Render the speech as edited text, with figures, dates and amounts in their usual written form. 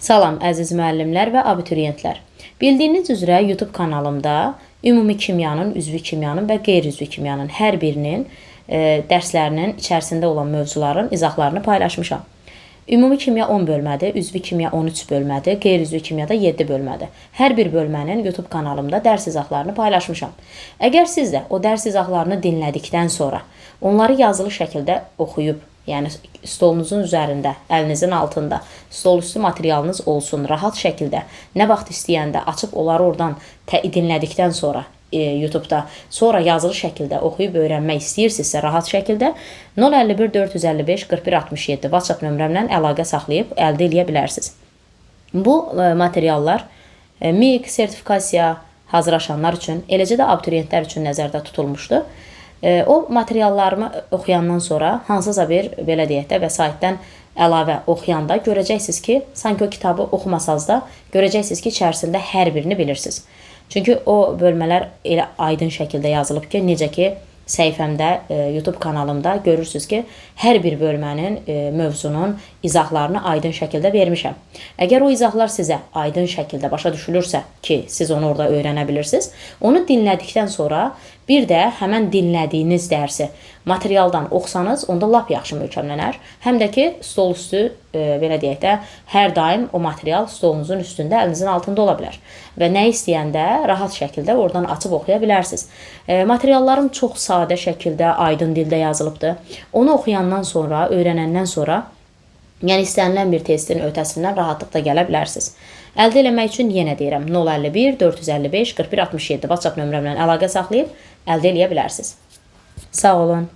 Salam əziz müəllimlər və abituriyentlər. Bildiyiniz üzrə YouTube kanalımda ümumi kimyanın, üzvü kimyanın və qeyri-üzvü kimyanın hər birinin dərslərinin içərisində olan mövzuların izahlarını paylaşmışam. Ümumi kimya 10 bölmədir, üzvü kimya 13 bölmədir, qeyri-üzvü kimyada 7 bölmədir. Hər bir bölmənin YouTube kanalımda dərs izahlarını paylaşmışam. Əgər siz də o dərs izahlarını dinlədikdən sonra onları yazılı şəkildə oxuyub, yəni stolunuzun üzərində, əlinizin altında stolüstü materialınız olsun, rahat şəkildə nə vaxt istəyəndə açıb onları oradan dinlədikdən sonra YouTube'da, sonra yazılı şəkildə oxuyub öyrənmək istəyirsinizsə rahat şəkildə 051 455 41 67 WhatsApp nömrəmlə əlaqə saxlayıb əldə edə bilərsiniz. Bu materiallar MİQ sertifikasiya hazırlaşanlar üçün, eləcə də abituriyentlər üçün nəzərdə tutulmuşdur. O materiallarımı oxuyandan sonra hansısa bir, belə deyək də, vəsaitdən əlavə oxuyanda görəcəksiniz ki, sanki o kitabı oxumasanız da görəcəksiniz ki, içərisində hər birini bilirsiniz. Çünki o bölmələr elə aydın şəkildə yazılıb ki, necə ki, səhifəmdə, YouTube kanalımda görürsünüz ki, hər bir bölmənin, mövzunun izahlarını aydın şəkildə vermişəm. Əgər o izahlar sizə aydın şəkildə başa düşülürsə ki, siz onu orada öyrənə bilirsiniz, onu dinlədikdən sonra bir də həmən dinlədiyiniz dərsi materialdan oxusanız, onda lap yaxşı möhkəmlənər. Həm də ki, stol üstü, belə deyək də, hər daim o material stolunuzun üstündə, əlinizin altında ola bilər. Və nə istəyəndə rahat şəkildə oradan açıb oxuya bilərsiniz. Materiallarım çox sadə şəkildə, aydın dildə yazılıbdır. Onu oxuyandan sonra, öyrənəndən sonra, yəni istənilən bir testin ötəsindən rahatlıqla gələ bilərsiniz. Əldə eləmək üçün yenə deyirəm, 051 455 41 67 WhatsApp nömrəmlə əlaqə saxlayıb əldə eləyə bilərsiniz. Sağ olun.